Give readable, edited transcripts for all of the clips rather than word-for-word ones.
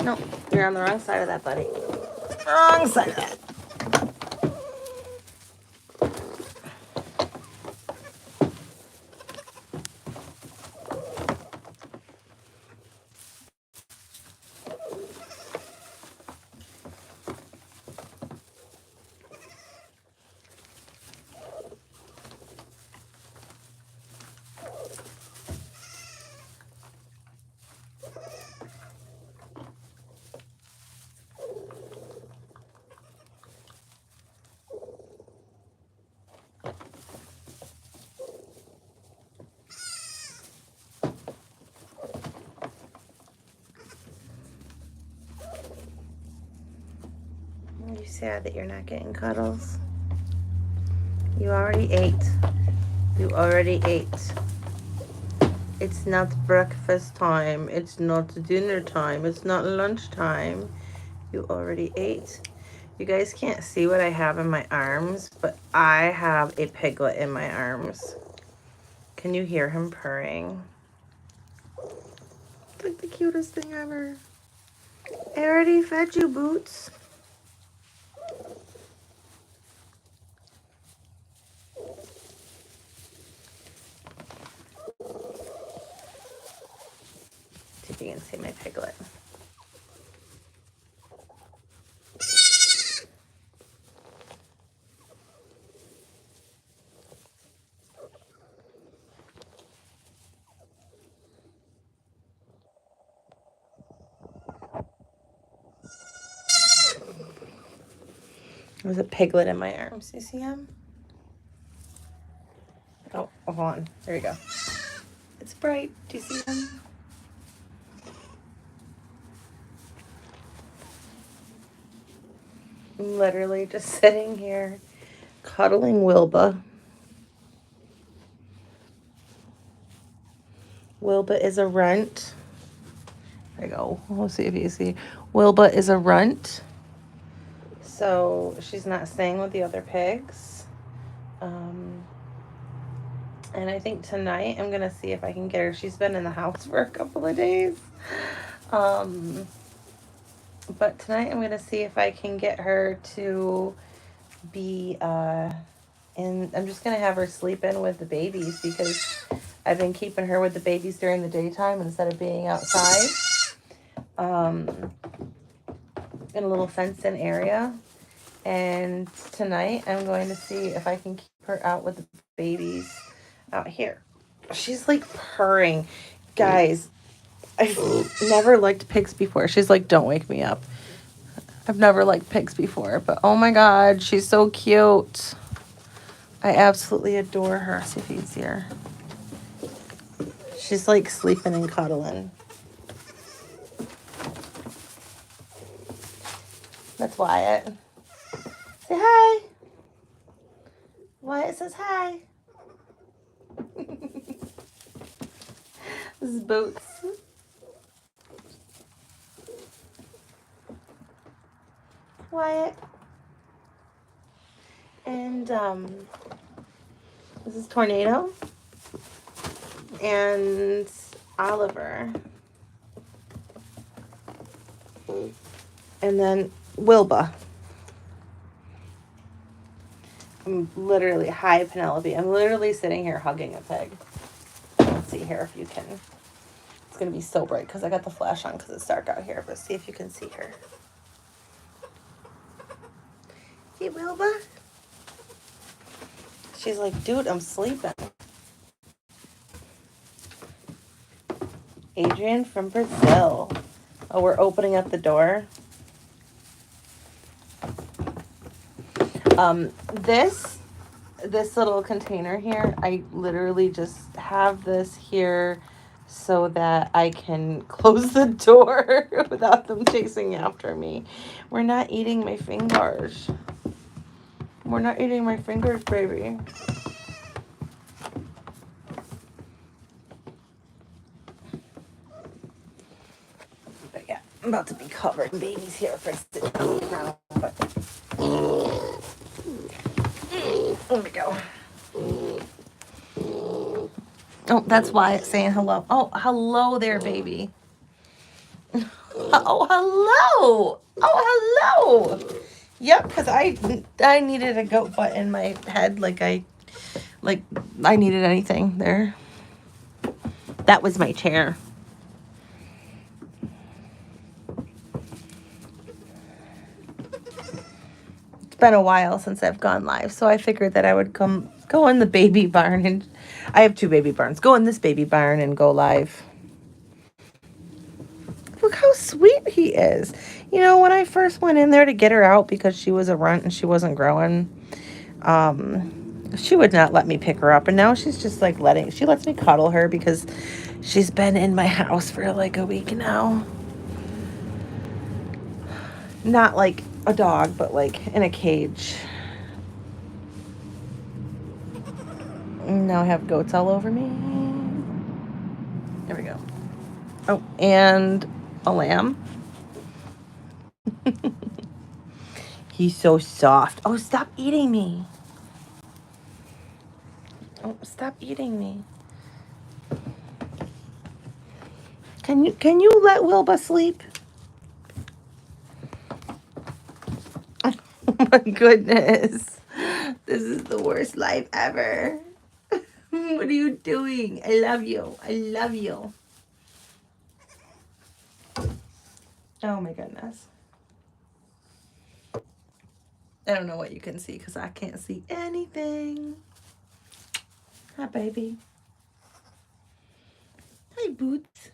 No, you're on the wrong side of that, buddy. Wrong side of that. You sad that you're not getting cuddles? You already ate. You already ate. It's not breakfast time. It's not dinner time. It's not lunch time. You already ate. You guys can't see what I have in my arms, but I have a piglet in my arms. Can you hear him purring? It's like the cutest thing ever. I already fed you, Boots. See if you can see my piglet. There's a piglet in my arms. You see him? Oh, hold on. There you go. It's bright. Do you see him? I'm literally just sitting here cuddling Wilbur. Wilbur is a runt. There you go. We'll see if you see. Wilbur is a runt. So she's not staying with the other pigs. And I think tonight I'm going to see if I can get her. She's been in the house for a couple of days. But tonight I'm going to see if I can get her to be I'm just going to have her sleep in with the babies because I've been keeping her with the babies during the daytime instead of being outside. In a little fenced-in area. And tonight I'm going to see if I can keep her out with the babies out here. She's like purring. Guys, I've never liked pigs before. She's like, don't wake me up. I've never liked pigs before, but oh my God, she's so cute. I absolutely adore her. See if you can see her. She's like sleeping and cuddling. That's Wyatt. Say hi. Wyatt says hi. This is Boots. Wyatt. And this is Tornado. And Oliver. And then Wilbur. I'm literally, hi Penelope. I'm literally sitting here hugging a pig. Let's see here if you can. It's going to be so bright because I got the flash on because it's dark out here. But see if you can see her. See Wilbur? She's like, dude, I'm sleeping. Adrian from Brazil. Oh, we're opening up the door. This little container here, I literally just have this here so that I can close the door without them chasing after me. We're not eating my fingers. We're not eating my fingers, baby. But yeah, I'm about to be covering babies here for sitting around. But there we go. Oh, that's why it's saying hello. Oh, hello there, baby. Oh, hello. Oh, hello. Yep, because I needed a goat butt in my head like I needed anything there. That was my chair. It's been a while since I've gone live, so I figured that I would go in the baby barn, and I have 2 baby barns. Go in this baby barn and go live. Look how sweet he is. You know, when I first went in there to get her out because she was a runt and she wasn't growing, she would not let me pick her up. And now she's just like she lets me cuddle her because she's been in my house for like a week now. Not like a dog, but like in a cage. Now I have goats all over me. There we go. Oh, and a lamb. He's so soft. Oh, stop eating me. Oh, stop eating me. Can you let Wilbur sleep? Oh my goodness. This is the worst life ever. What are you doing? I love you. I love you. Oh my goodness. I don't know what you can see because I can't see anything. Hi, baby. Hi, Boots.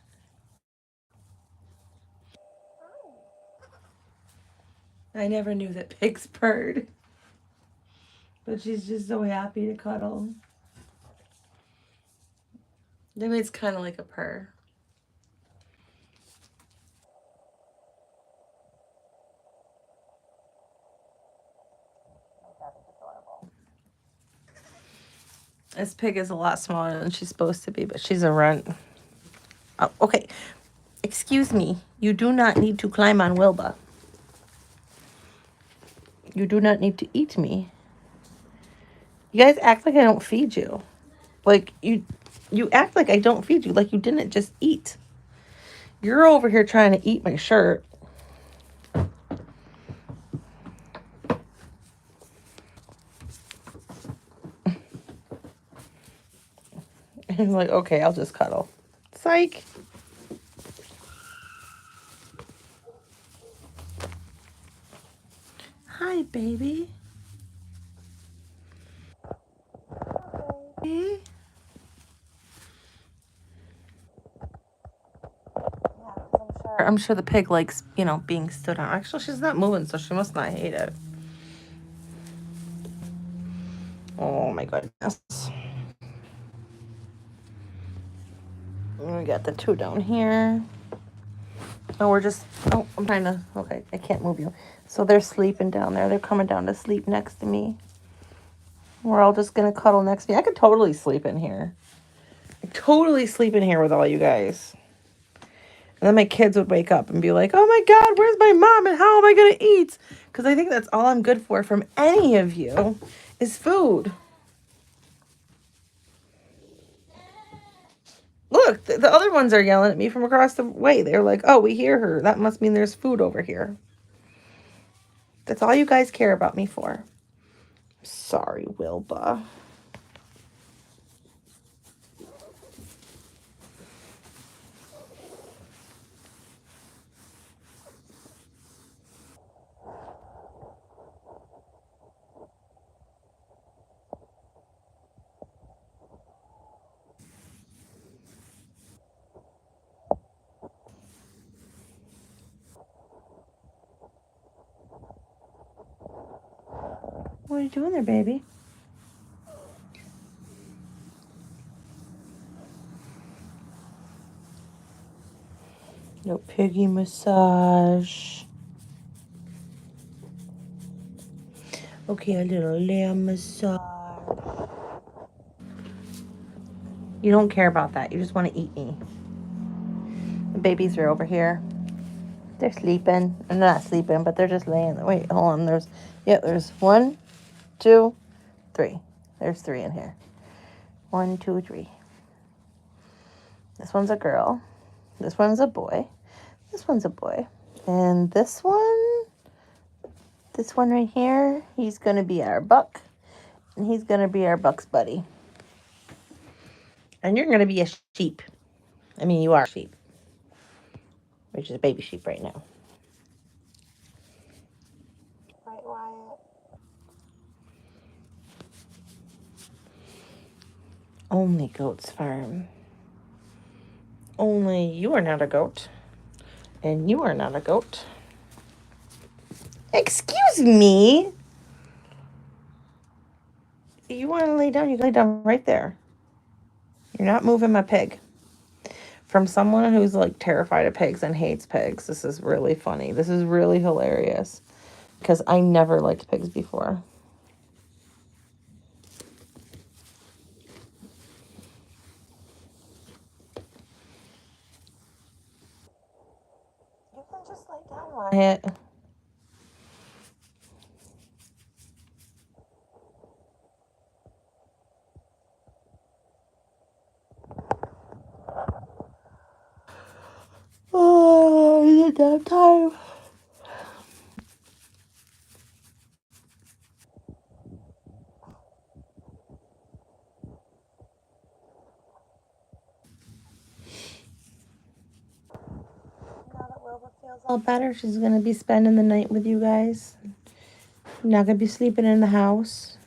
I never knew that pigs purred. But she's just so happy to cuddle. Maybe it's kind of like a purr. This pig is a lot smaller than she's supposed to be, but she's a runt. Oh, okay. Excuse me. You do not need to climb on Wilbur. You do not need to eat me. You guys act like I don't feed you. Like, you act like I don't feed you. Like, you didn't just eat. You're over here trying to eat my shirt. And I'm like, okay, I'll just cuddle. Psych. Hi, baby. Hey. I'm sure the pig likes, being stood on. Actually, she's not moving, so she must not hate it. Oh my goodness. We got the 2 down here. Oh, I'm trying to, okay, I can't move you. So they're sleeping down there. They're coming down to sleep next to me. We're all just going to cuddle next to me. I could totally sleep in here. I totally sleep in here with all you guys. And then my kids would wake up and be like, oh my God, where's my mom and how am I going to eat? Because I think that's all I'm good for from any of you is food. Look, the other ones are yelling at me from across the way. They're like, oh, we hear her. That must mean there's food over here. That's all you guys care about me for. Sorry, Wilbur. What are you doing there, baby? No piggy massage. Okay, a little lamb massage. You don't care about that. You just want to eat me. The babies are over here. They're sleeping. They're not sleeping, but they're just laying. Wait, hold on. There's 1, 2, 3. There's 3 in here. 1, 2, 3. This one's a girl. This one's a boy. This one's a boy. And this one right here, he's going to be our buck. And he's going to be our buck's buddy. And you're going to be a sheep. I mean, you are a sheep. Which is a baby sheep right now. Right, Wyatt? Only Goats Farm. Only you are not a goat. And you are not a goat. Excuse me? You want to lay down? You can lay down right there. You're not moving my pig. From someone who's like terrified of pigs and hates pigs, this is really funny. This is really hilarious. Because I never liked pigs before. You can just lay down, Wyatt. Oh, it's nap time. Now that Wilbur feels all better, she's going to be spending the night with you guys. Not going to be sleeping in the house.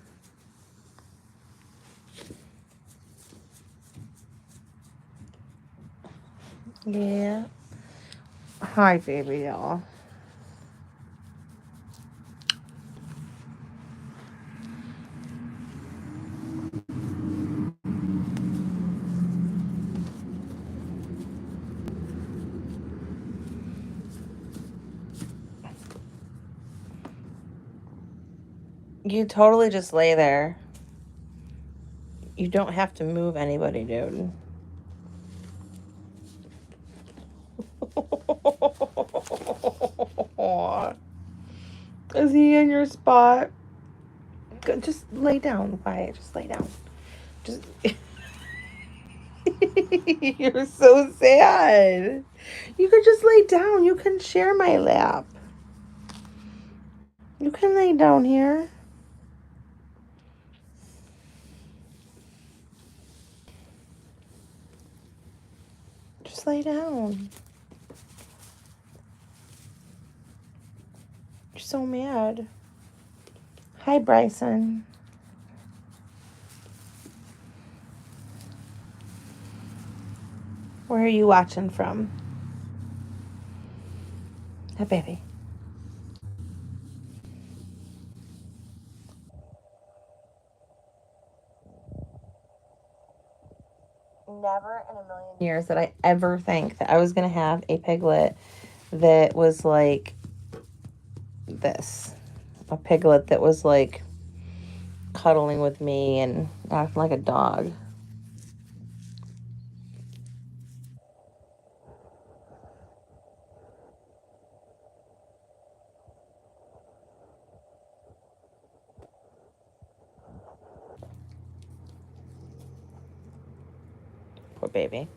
Yeah. Hi, baby, y'all. You totally just lay there. You don't have to move anybody, dude. Is he in your spot? Just lay down, Wyatt. Just lay down. Just. You're so sad. You could just lay down. You can share my lap. You can lay down here. Just lay down. You're so mad. Hi, Bryson. Where are you watching from? Hi, baby. Never in a million years did I ever think that I was going to have a piglet that was like this. A piglet that was like cuddling with me and acting like a dog. Poor baby.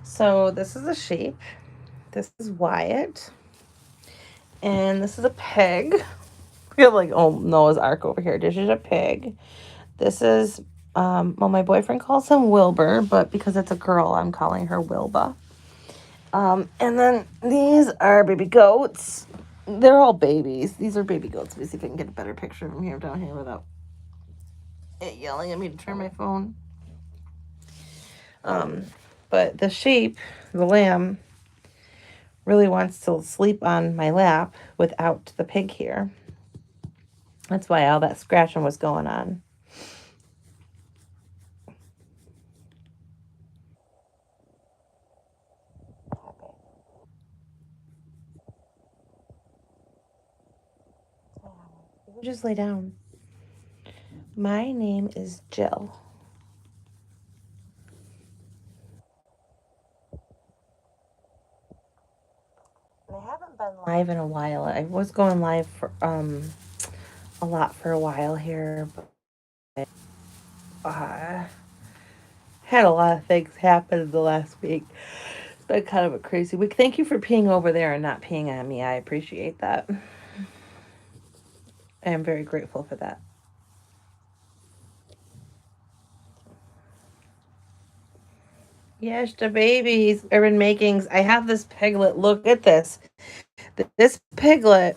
So this is a sheep. This is Wyatt. And this is a pig. We have like, oh, Noah's Ark over here. This is a pig. This is, well, my boyfriend calls him Wilbur, but because it's a girl, I'm calling her Wilba. And then these are baby goats. They're all babies. These are baby goats. Let me see if I can get a better picture of them here down here without it yelling at me to turn my phone. But the sheep, the lamb, really wants to sleep on my lap without the pig here. That's why all that scratching was going on. You just lay down. My name is Jill. I haven't been live in a while. I was going live for a lot for a while here, but Had a lot of things happen in the last week. It's been kind of a crazy week. Thank you for peeing over there and not peeing on me. I appreciate that. I am very grateful for that. Yes, the babies are in makings. I have this piglet. Look at this. This piglet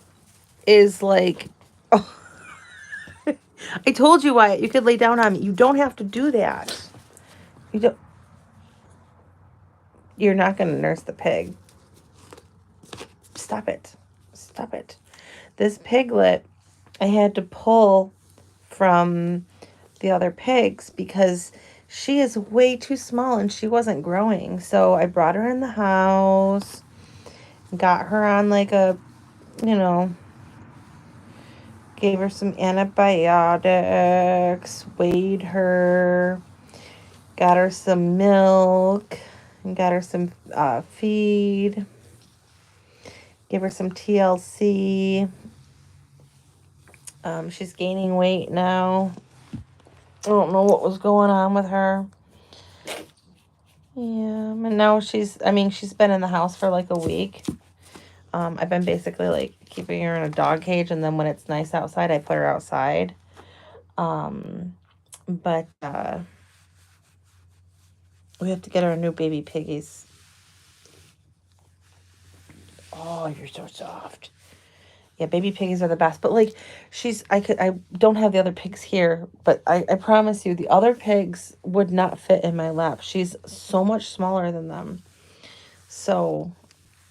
is like, oh, I told you, Wyatt, you could lay down on me. You don't have to do that. You don't. You're not going to nurse the pig. Stop it. Stop it. This piglet, I had to pull from the other pigs because she is way too small and she wasn't growing. So I brought her in the house, got her on like a, you know, gave her some antibiotics, weighed her, got her some milk, and got her some feed, gave her some TLC. She's gaining weight now. I don't know what was going on with her. Yeah, and now she's been in the house for like a week. I've been basically like keeping her in a dog cage, and then when it's nice outside, I put her outside. But we have to get her new baby piggies. Oh, you're so soft. Yeah, baby piggies are the best. But like, I don't have the other pigs here, but I promise you, the other pigs would not fit in my lap. She's so much smaller than them. So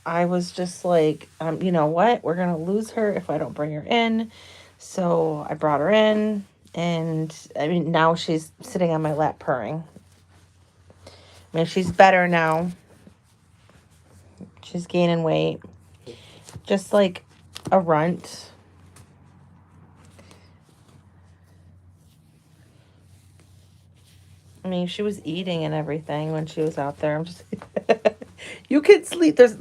I was just like, you know what? We're going to lose her if I don't bring her in. So I brought her in, and I mean, now she's sitting on my lap purring. I mean, she's better now. She's gaining weight. Just like a runt. I mean, she was eating and everything when she was out there. I'm just, you could sleep. There's,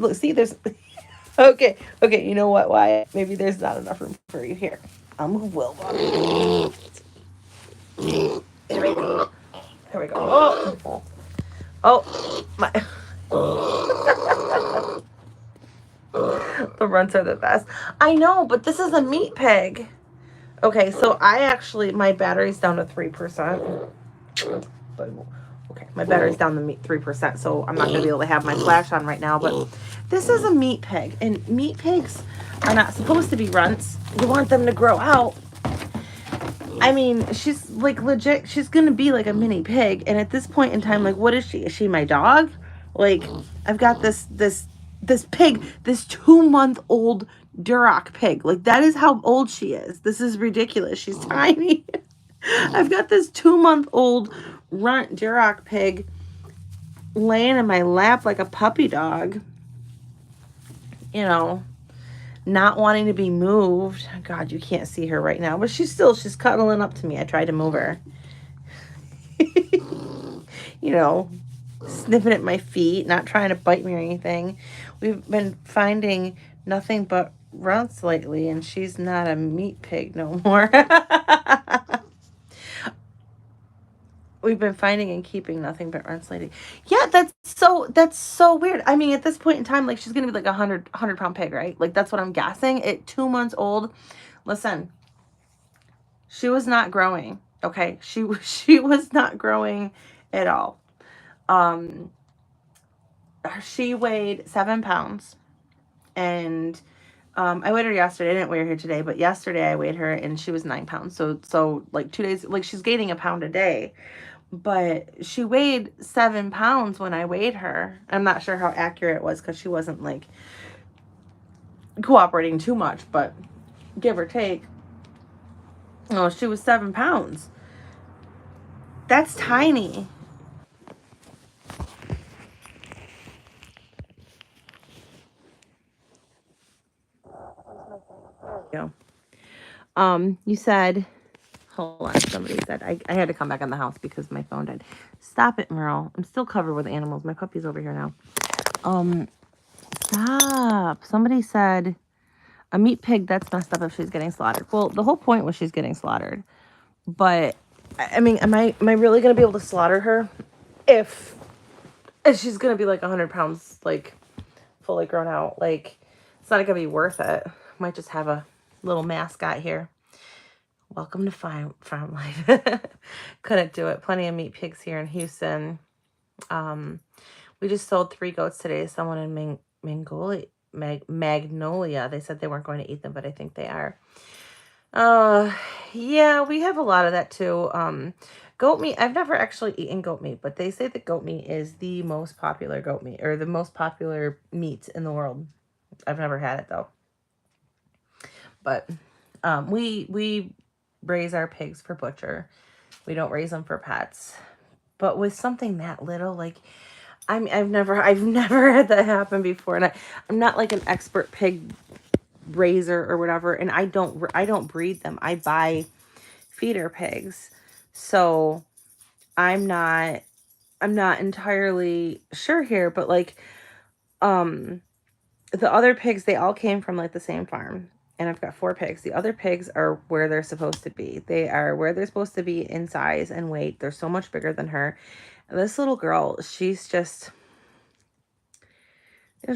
okay, you know what? Why? Maybe there's not enough room for you here. I'll move Wilbur. There we go. There we go. Oh, my. The runts are the best. I know, but this is a meat pig. Okay, so my battery's down to 3%. But okay, my battery's down to 3%, so I'm not going to be able to have my flash on right now. But this is a meat pig, and meat pigs are not supposed to be runts. You want them to grow out. I mean, she's like legit. She's going to be like a mini pig, and at this point in time, like, what is she? Is she my dog? Like, I've got this pig, this 2-month-old Duroc pig. Like, that is how old she is. This is ridiculous. She's tiny. I've got this 2-month-old runt Duroc pig laying in my lap like a puppy dog. You know, not wanting to be moved. God, you can't see her right now, but she's cuddling up to me. I tried to move her. You know, sniffing at my feet, not trying to bite me or anything. We've been finding nothing but runts lately, and she's not a meat pig no more. We've been finding and keeping nothing but runts lately. Yeah, that's so weird. I mean, at this point in time, like, she's gonna be like a 100-pound pig, right? Like, that's what I'm guessing. At 2 months old, listen, she was not growing. Okay, she was not growing at all. She weighed 7 pounds, and I weighed her yesterday. I didn't weigh her here today, but yesterday I weighed her, and she was 9 pounds. So like 2 days, like, she's gaining a pound a day, but she weighed 7 pounds when I weighed her. I'm not sure how accurate it was because she wasn't like cooperating too much, but give or take. Oh, she was 7 pounds. That's tiny. You said, hold on, somebody said, I had to come back in the house because my phone died. Stop it, Merle. I'm still covered with animals. My puppy's over here now. Stop. Somebody said, a meat pig, that's messed up if she's getting slaughtered. Well, the whole point was she's getting slaughtered. But, I mean, am I really going to be able to slaughter her? if she's gonna be like 100 pounds, like fully grown out, like it's not gonna be worth it. Might just have a little mascot here. Welcome to farm life. Couldn't do it. Plenty of meat pigs here in Houston. We just sold 3 goats today. Someone in Magnolia. They said they weren't going to eat them, but I think they are. Yeah, we have a lot of that too. Goat meat. I've never actually eaten goat meat, but they say that goat meat is the most popular goat meat, or the most popular meat in the world. I've never had it though. But we raise our pigs for butcher. We don't raise them for pets. But with something that little, like, I've never had that happen before, and I'm not like an expert pig raiser or whatever, and I don't breed them. I buy feeder pigs, so I'm not entirely sure here, but like the other pigs, they all came from like the same farm, and I've got 4 pigs. The other pigs are where they're supposed to be. They are where they're supposed to be in size and weight. They're so much bigger than her. And this little girl, she's just,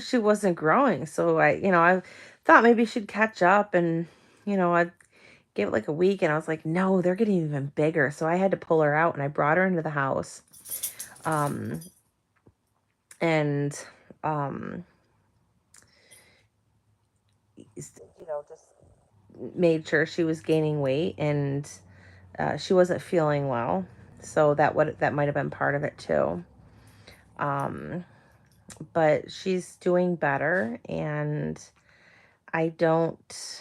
she wasn't growing. So I thought maybe she'd catch up, and I gave it like a week, and I was like, no, they're getting even bigger. So I had to pull her out, and I brought her into the house. And just made sure she was gaining weight, and she wasn't feeling well. So that might have been part of it too. But she's doing better, and I don't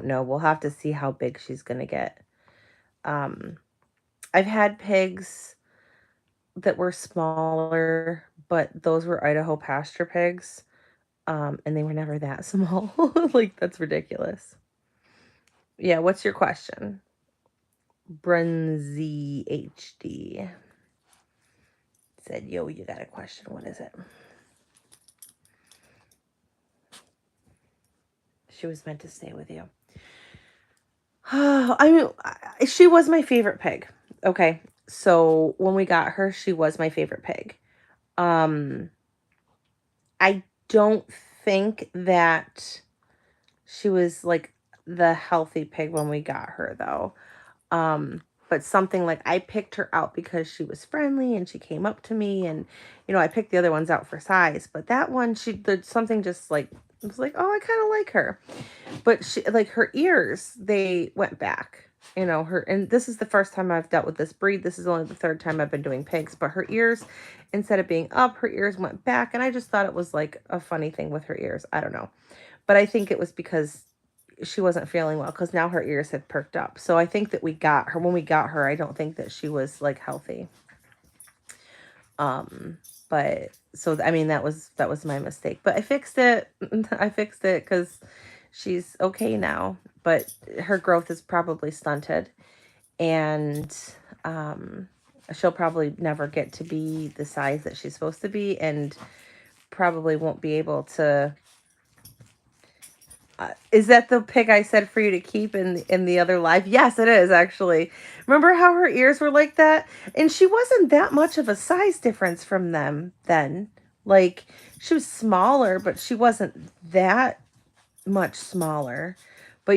know. We'll have to see how big she's going to get. I've had pigs that were smaller, but those were Idaho pasture pigs. And they were never that small. Like, that's ridiculous. Yeah, what's your question? Brunzy HD said, yo, you got a question. What is it? She was meant to stay with you. I mean, she was my favorite pig. Okay. So when we got her, she was my favorite pig. I don't think that she was like the healthy pig when we got her though. But something like, I picked her out because she was friendly and she came up to me, and I picked the other ones out for size, but that one, something just like, it was like, oh, I kind of like her. But she, like, her ears, they went back. And this is the first time I've dealt with this breed. This is only the 3rd time I've been doing pigs, but her ears, instead of being up, her ears went back, and I just thought it was like a funny thing with her ears. I don't know. But I think it was because she wasn't feeling well, because now her ears had perked up. So I think that when we got her, I don't think that she was like healthy. But so, I mean, that was my mistake, but I fixed it. I fixed it because she's okay now, but her growth is probably stunted, and she'll probably never get to be the size that she's supposed to be, and probably won't be able to. Is that the pig I said for you to keep in the other life? Yes, it is, actually. Remember how her ears were like that? And she wasn't that much of a size difference from them then. Like, she was smaller, but she wasn't that much smaller. But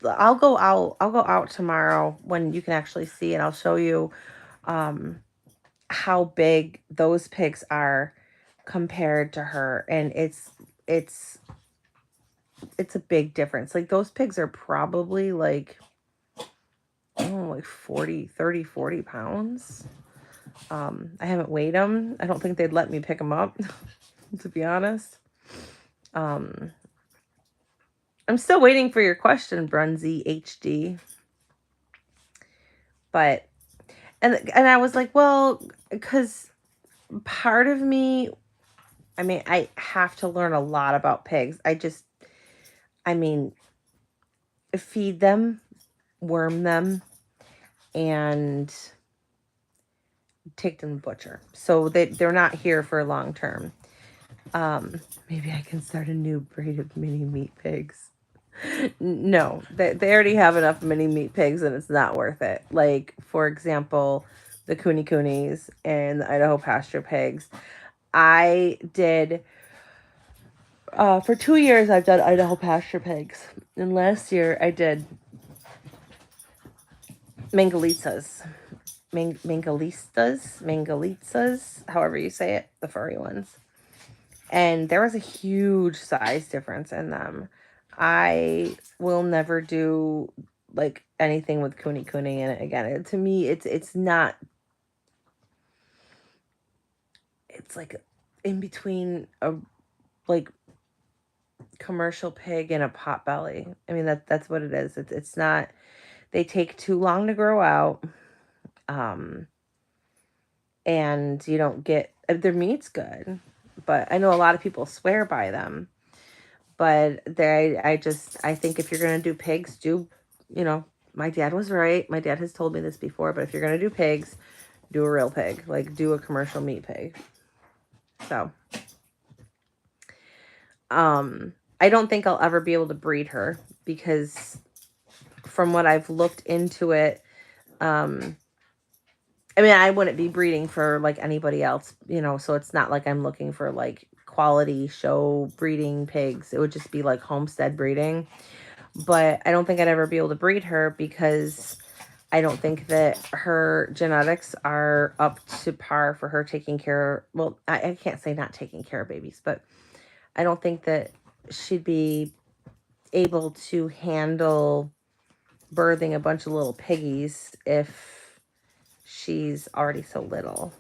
I'll go out tomorrow when you can actually see, and I'll show you how big those pigs are compared to her. And it's a big difference. Like, those pigs are probably like, like 40 pounds. I haven't weighed them. I don't think they'd let me pick them up, to be honest. I'm still waiting for your question, Brunzy HD. But, and I was like, well, because part of me, I mean, I have to learn a lot about pigs. Feed them, worm them, and take them to butcher. So they're not here for long term. Maybe I can start a new breed of mini meat pigs. No, they already have enough mini meat pigs, and it's not worth it. Like, for example, the Coonies and the Idaho pasture pigs. I did, for 2 years, I've done Idaho pasture pigs. And last year, I did Mangalitsa's. Mangalitsa's, however you say it, the furry ones. And there was a huge size difference in them. I will never do like anything with Cooney in it again. To me, it's not. It's like in between a like commercial pig and a pot belly. I mean that's what it is. It's not. They take too long to grow out, and you don't get their meat's good, but I know a lot of people swear by them. But I think if you're gonna do pigs, my dad was right. My dad has told me this before, but if you're gonna do pigs, do a real pig. Like do a commercial meat pig. So, I don't think I'll ever be able to breed her because from what I've looked into it, I mean, I wouldn't be breeding for like anybody else, so it's not like I'm looking for like quality show breeding pigs. It would just be like homestead breeding. But I don't think I'd ever be able to breed her because I don't think that her genetics are up to par for her taking care. Well, I can't say not taking care of babies, but I don't think that she'd be able to handle birthing a bunch of little piggies if she's already so little.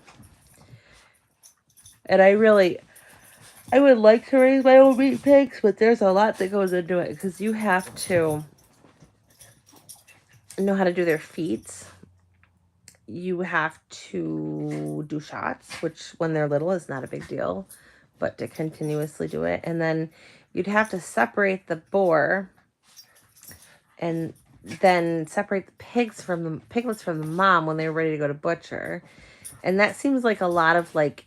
And I would like to raise my own meat pigs, but there's a lot that goes into it because you have to know how to do their feet. You have to do shots, which when they're little is not a big deal, but to continuously do it. And then you'd have to separate the boar and then separate the piglets from the mom when they're ready to go to butcher. And that seems like a lot of like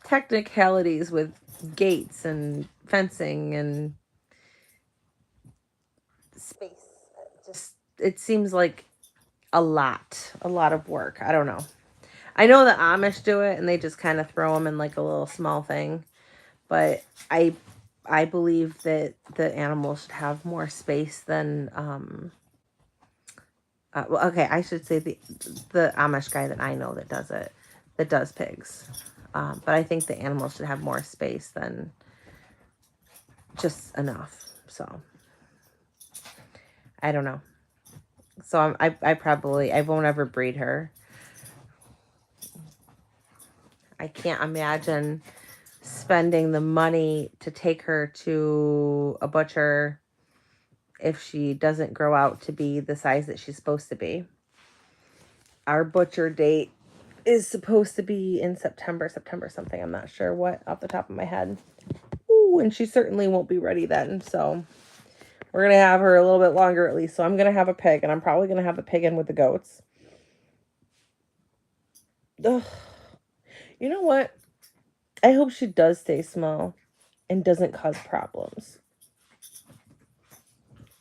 technicalities with gates and fencing and space. It seems like a lot of work. I don't know. I know the Amish do it and they just kind of throw them in like a little small thing, but I believe that the animals should have more space than well, okay, I should say the Amish guy that I know that does pigs. But I think the animals should have more space than just enough. So I don't know. So I won't ever breed her. I can't imagine spending the money to take her to a butcher if she doesn't grow out to be the size that she's supposed to be. Our butcher date is supposed to be in September something. I'm not sure what off the top of my head. Ooh, and she certainly won't be ready then. So we're going to have her a little bit longer at least. So I'm going to have a pig, and I'm probably going to have a pig in with the goats. Ugh. You know what? I hope she does stay small and doesn't cause problems.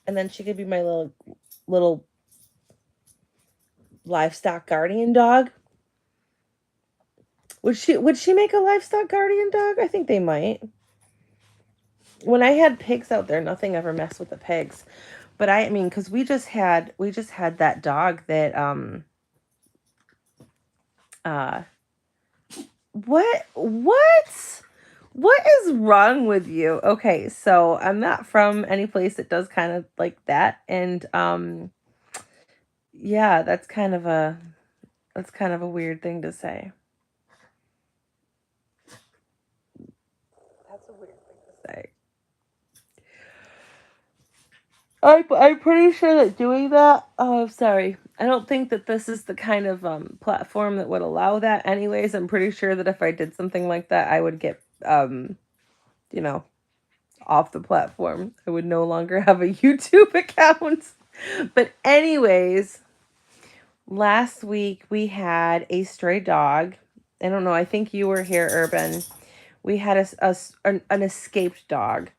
And then she could be my little livestock guardian dog. Would she make a livestock guardian dog? I think they might. When I had pigs out there, nothing ever messed with the pigs. But I mean, because we just had that dog that what is wrong with you? Okay, so I'm not from any place that does kind of like that, and yeah, that's kind of a weird thing to say. That's a weird thing to say. I'm pretty sure that doing that. Oh, sorry. I don't think that this is the kind of platform that would allow that. Anyways, I'm pretty sure that if I did something like that, I would get off the platform. I would no longer have a YouTube account. But anyways, last week we had a stray dog. I don't know. I think you were here, Urban. We had an escaped dog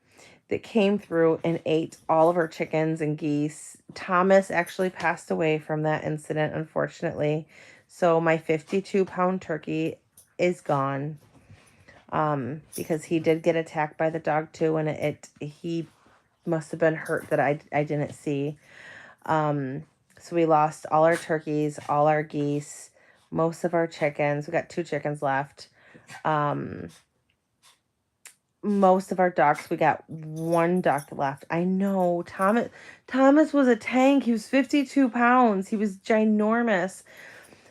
that came through and ate all of our chickens and geese. Thomas actually passed away from that incident, unfortunately. So my 52-pound turkey is gone. Because he did get attacked by the dog too, and he must have been hurt that I didn't see. So we lost all our turkeys, all our geese, most of our chickens. We got 2 chickens left. Most of our ducks. We got 1 duck left. I know. Thomas was a tank. He was 52 pounds. He was ginormous.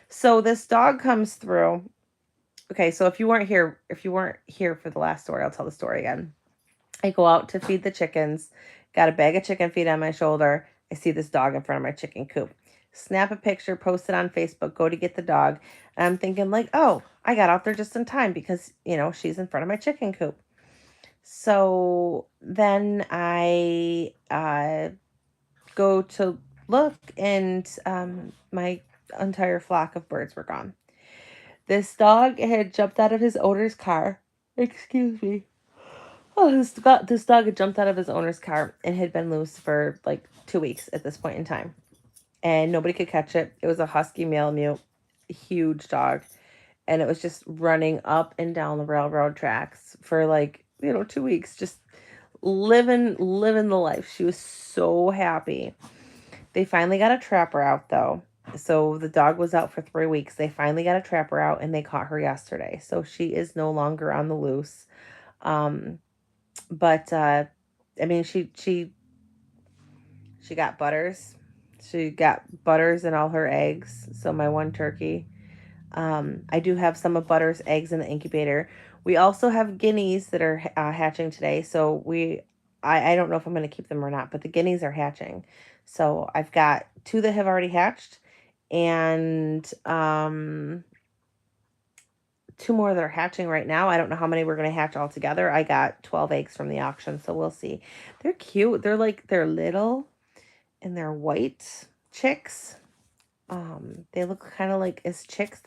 So this dog comes through. Okay, so if you weren't here for the last story, I'll tell the story again. I go out to feed the chickens, got a bag of chicken feed on my shoulder. I see this dog in front of my chicken coop. Snap a picture, post it on Facebook, go to get the dog. And I'm thinking like, oh, I got out there just in time because, she's in front of my chicken coop. So then I go to look, and my entire flock of birds were gone. This dog had jumped out of his owner's car. Excuse me. Oh, this dog had jumped out of his owner's car and had been loose for like 2 weeks at this point in time. And nobody could catch it. It was a husky Malamute, huge dog. And it was just running up and down the railroad tracks for 2 weeks, just living the life. She was so happy. They finally got a trapper out though. So the dog was out for 3 weeks. They finally got a trapper out and they caught her yesterday. So she is no longer on the loose. But I mean, she got butters. She got butters in all her eggs. So my 1 turkey. I do have some of Butter's eggs in the incubator. We also have guineas that are hatching today. So I don't know if I'm going to keep them or not, but the guineas are hatching. So I've got 2 that have already hatched, and 2 more that are hatching right now. I don't know how many we're going to hatch all together. I got 12 eggs from the auction, so we'll see. They're cute. They're little, and they're white chicks. They look kind of like as chicks.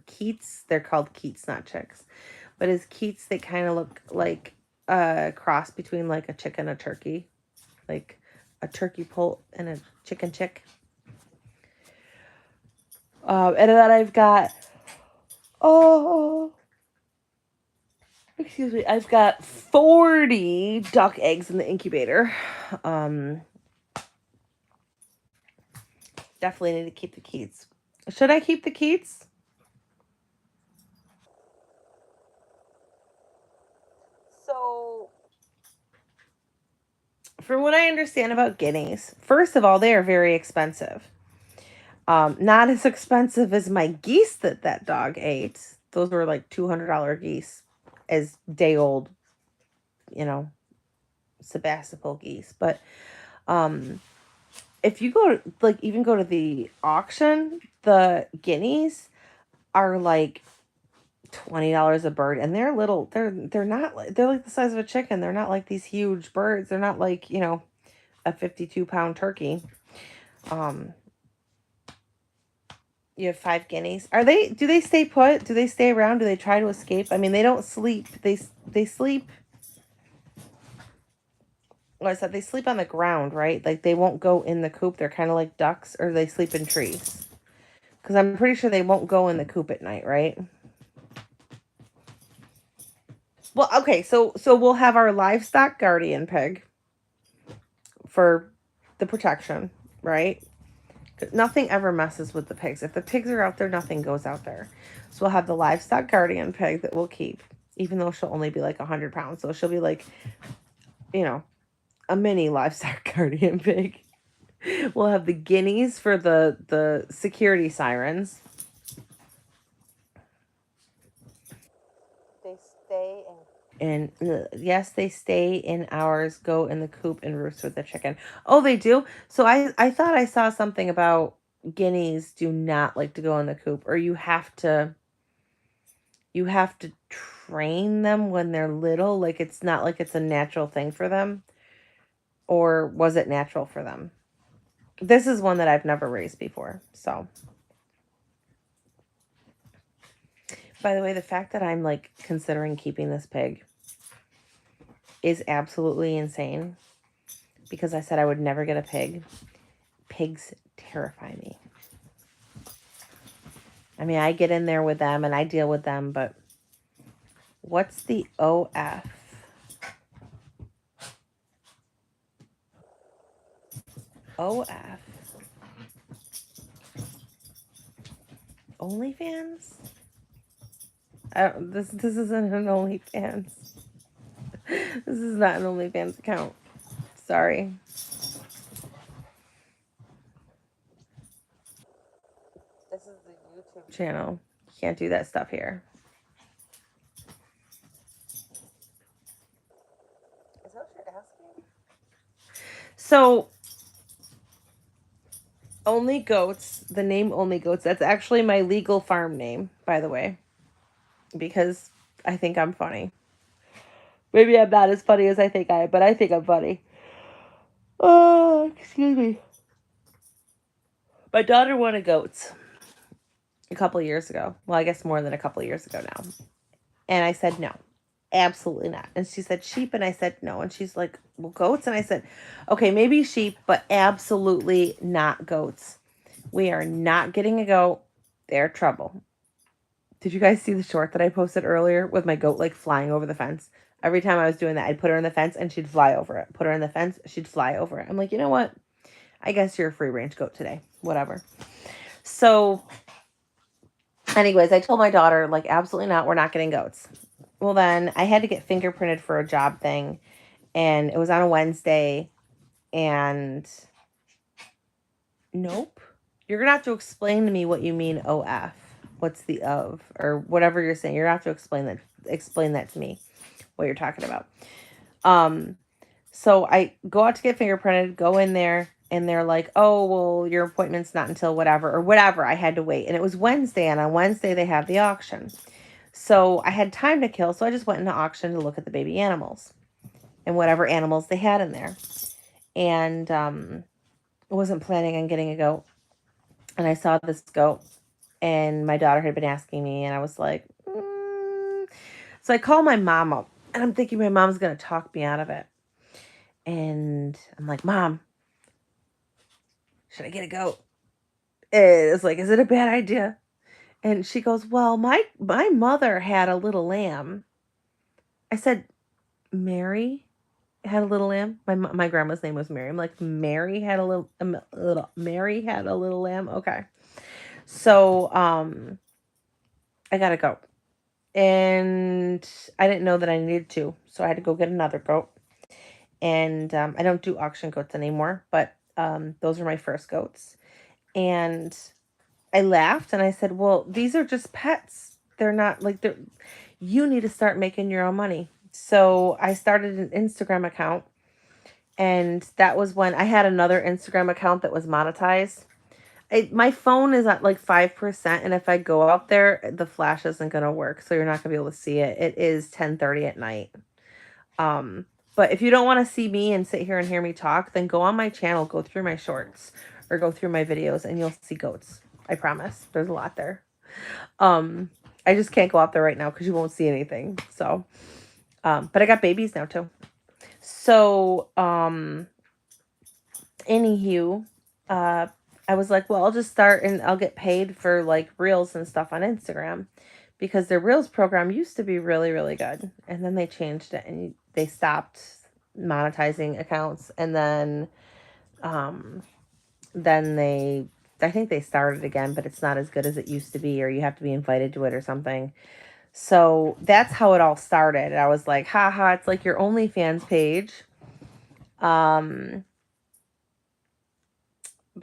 Keats. They're called Keats, not chicks. But as Keats, they kind of look like a cross between like a chicken and a turkey, like a turkey poult and a chicken chick. And then I've got, excuse me, I've got 40 duck eggs in the incubator. Definitely need to keep the Keats. Should I keep the Keats? So, from what I understand about guineas, first of all, they are very expensive. Not as expensive as my geese that dog ate. Those were like $200 geese, as day old, Sebastopol geese. But if you go even go to the auction, the guineas are like $20 a bird, and they're little. They're not they're like the size of a chicken. They're not like these huge birds. They're not like a 52-pound turkey. You have 5 guineas. Do they stay put? Do they stay around? Do they try to escape? I mean, they don't sleep. They sleep. What I said, they sleep on the ground, right? Like they won't go in the coop. They're kind of like ducks, or they sleep in trees. Because I'm pretty sure they won't go in the coop at night, right? Well, okay, so we'll have our livestock guardian pig for the protection, right? Nothing ever messes with the pigs. If the pigs are out there, nothing goes out there. So we'll have the livestock guardian pig that we'll keep, even though she'll only be like 100 pounds. So she'll be like, a mini livestock guardian pig. We'll have the guineas for the security sirens. They stay in, yes, they stay in ours, go in the coop and roost with the chicken. Oh, they do? So I thought I saw something about guineas do not like to go in the coop, or you have to train them when they're little. Like it's not like it's a natural thing for them. Or was it natural for them? This is one that I've never raised before. So, by the way, the fact that I'm like considering keeping this pig is absolutely insane, because I said I would never get a pig. Pigs terrify me. I mean, I get in there with them and I deal with them, but what's the OF? OF. OnlyFans? This isn't an OnlyFans. This is not an OnlyFans account. Sorry. This is the YouTube channel. You can't do that stuff here. Is that what you're asking? So, Only Goats, the name Only Goats, that's actually my legal farm name, by the way, because I think I'm funny. Maybe I'm not as funny as I think I am, but I think I'm funny. Oh, excuse me. My daughter wanted goats a couple years ago. Well, I guess more than a couple years ago now. And I said no. Absolutely not. And she said sheep, and I said no. And she's like, well, goats? And I said, okay, maybe sheep, but absolutely not goats. We are not getting a goat. They're trouble. Did you guys see the short that I posted earlier with my goat like flying over the fence? Every time I was doing that, I'd put her in the fence and she'd fly over it. Put her in the fence, she'd fly over it. I'm like, you know what? I guess you're a free range goat today. Whatever. So anyways, I told my daughter, like, absolutely not. We're not getting goats. Well, then I had to get fingerprinted for a job thing. And it was on a Wednesday. And nope. You're going to have to explain to me what you mean OF. What's the of? Or whatever you're saying. You're going to have to explain that to me. What you're talking about. So I go out to get fingerprinted, go in there, and they're like, oh, well, your appointment's not until whatever, or whatever. I had to wait. And it was Wednesday, and on Wednesday they have the auction. So I had time to kill, so I just went into auction to look at the baby animals and whatever animals they had in there. And I wasn't planning on getting a goat. And I saw this goat, and my daughter had been asking me, and I was like, So I call my mom up, and I'm thinking my mom's going to talk me out of it. And I'm like, Mom, should I get a goat? And it's like, is it a bad idea? And she goes, well, my mother had a little lamb. I said, Mary had a little lamb. My grandma's name was Mary. I'm like, Mary had a little lamb. Okay. So I got a goat. And I didn't know that I needed to. So I had to go get another goat. And I don't do auction goats anymore, but those are my first goats. And I laughed and I said, well, these are just pets. They're not like you need to start making your own money. So I started an Instagram account, and that was when I had another Instagram account that was monetized. My phone is at like 5%, and if I go out there, the flash isn't going to work. So you're not going to be able to see it. It is 10:30 at night. But if you don't want to see me and sit here and hear me talk, then go on my channel, go through my shorts or go through my videos, and you'll see goats. I promise. There's a lot there. I just can't go out there right now because you won't see anything. So, but I got babies now too. So, anywho, I was like, well, I'll just start and I'll get paid for like reels and stuff on Instagram, because their reels program used to be really, really good. And then they changed it and they stopped monetizing accounts. And then I think they started again, but it's not as good as it used to be, or you have to be invited to it or something. So that's how it all started. I was like, haha, it's like your OnlyFans page. But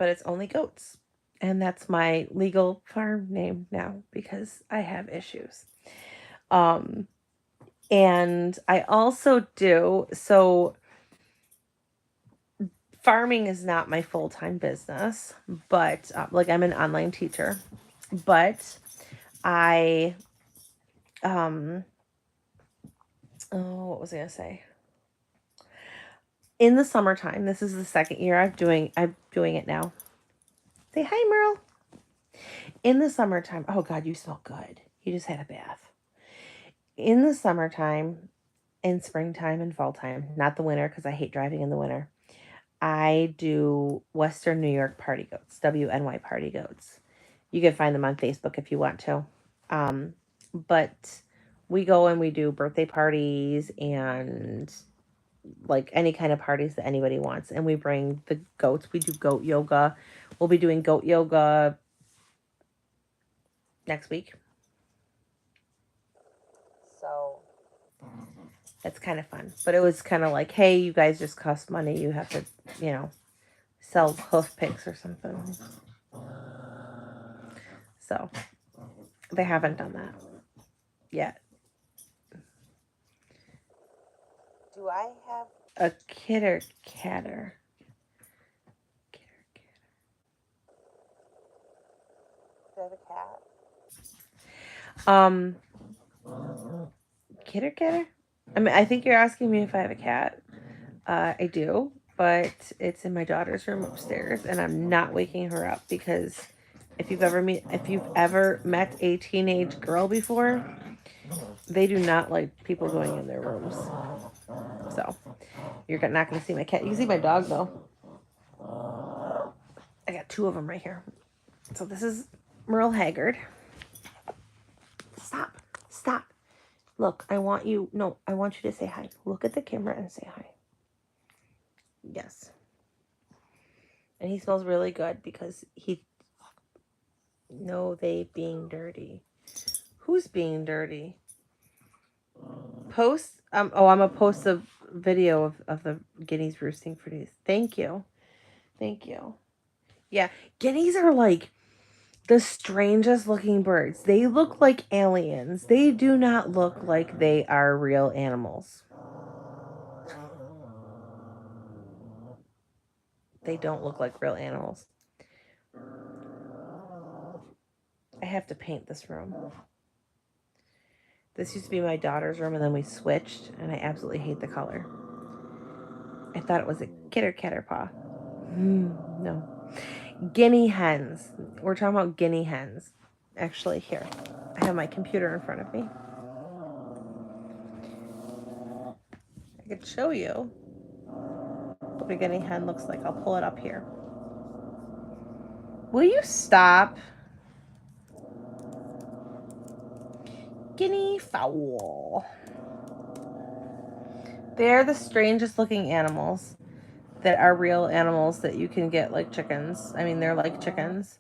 it's Only Goats. And that's my legal farm name now because I have issues. And I also do, so farming is not my full-time business, but like I'm an online teacher, but I, what was I going to say? In the summertime, this is the second year I'm doing it now. Say hi, Merle. In the summertime, oh God, you smell good. You just had a bath. In the summertime, in springtime and fall time, not the winter because I hate driving in the winter, I do Western New York party goats, WNY party goats. You can find them on Facebook if you want to. But we go and we do birthday parties and like any kind of parties that anybody wants. And we bring the goats. We do goat yoga. We'll be doing goat yoga next week. So it's kind of fun. But it was kind of like, hey, you guys just cost money. You have to, you know, sell hoof picks or something. So they haven't done that yet. Do I have a kitter catter? Do I have a cat? Kitter catter? I mean, I think you're asking me if I have a cat. I do, but it's in my daughter's room upstairs, and I'm not waking her up because if you've ever met a teenage girl before, they do not like people going in their rooms. So you're not going to see my cat. You can see my dog though. I got 2 of them right here. So this is Merle Haggard. Stop. Look, I want you to say hi. Look at the camera and say hi. Yes. And he smells really good because they being dirty. Who's being dirty? I'm gonna post a video of the guineas roosting for these. Thank you. Yeah, guineas are like the strangest looking birds. They look like aliens. They do not look like they are real animals. They don't look like real animals. I have to paint this room. This used to be my daughter's room, and then we switched, and I absolutely hate the color. I thought it was a catter paw. No. Guinea hens. We're talking about guinea hens. Actually, here. I have my computer in front of me. I could show you what a guinea hen looks like. I'll pull it up here. Will you stop? Guinea fowl. They're the strangest looking animals that are real animals that you can get like chickens. I mean, they're like chickens.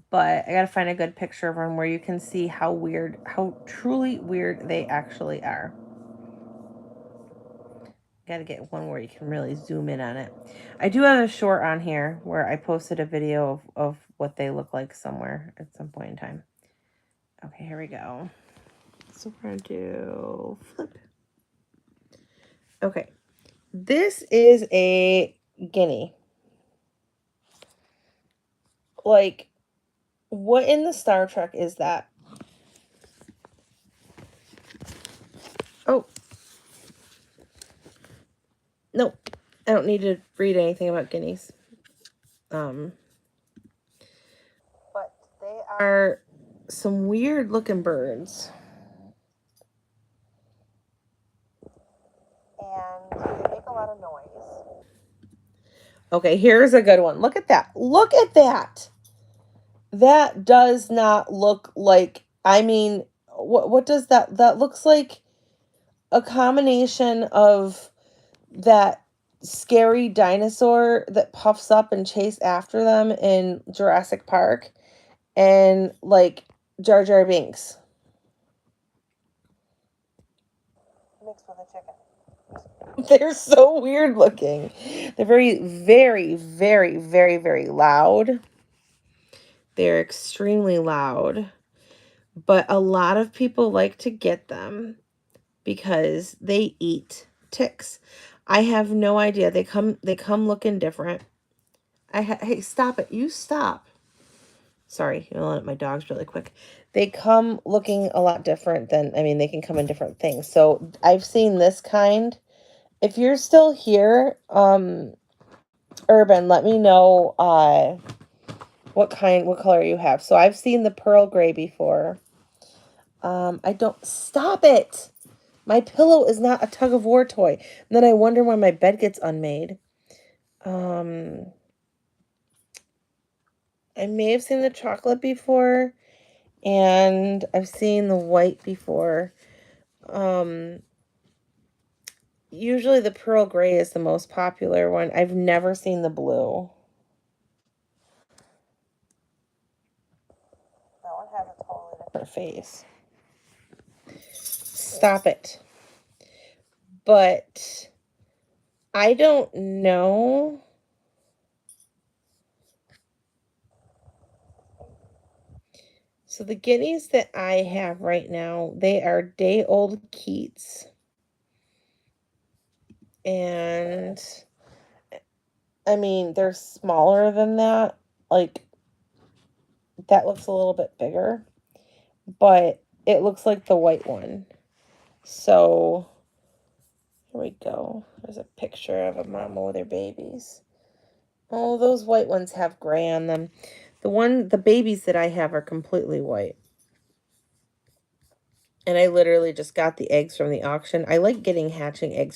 But I gotta find a good picture of them where you can see how truly weird they actually are. Gotta get one where you can really zoom in on it. I do have a short on here where I posted a video of what they look like somewhere at some point in time. Okay, here we go. So we're gonna do flip. Okay, this is a guinea. Like, what in the Star Trek is that? Oh. No, I don't need to read anything about guineas. But they are some weird looking birds. And they make a lot of noise. Okay, here's a good one. Look at that. Look at that. That does not look like, I mean, what does that looks like a combination of that scary dinosaur that puffs up and chase after them in Jurassic Park and like Jar Jar Binks. Mixed with a chicken. They're so weird looking. They're very, very, very, very, very loud. They're extremely loud. But a lot of people like to get them because they eat ticks. I have no idea. They come looking different. Hey, stop it. You stop. Sorry, I'm yelling at my dogs really quick. They come looking a lot different than, I mean, they can come in different things. So I've seen this kind. If you're still here, Urban, let me know what color you have. So I've seen the pearl gray before. Stop it. My pillow is not a tug of war toy. And then I wonder why my bed gets unmade. I may have seen the chocolate before, and I've seen the white before. Usually the pearl gray is the most popular one. I've never seen the blue. That one has a totally different face. Stop it. But I don't know. So the guineas that I have right now, they are day-old Keats. And I mean, they're smaller than that. Like, that looks a little bit bigger. But it looks like the white one. So, here we go. There's a picture of a mama with her babies. Oh, those white ones have gray on them. The babies that I have are completely white. And I literally just got the eggs from the auction. I like getting hatching eggs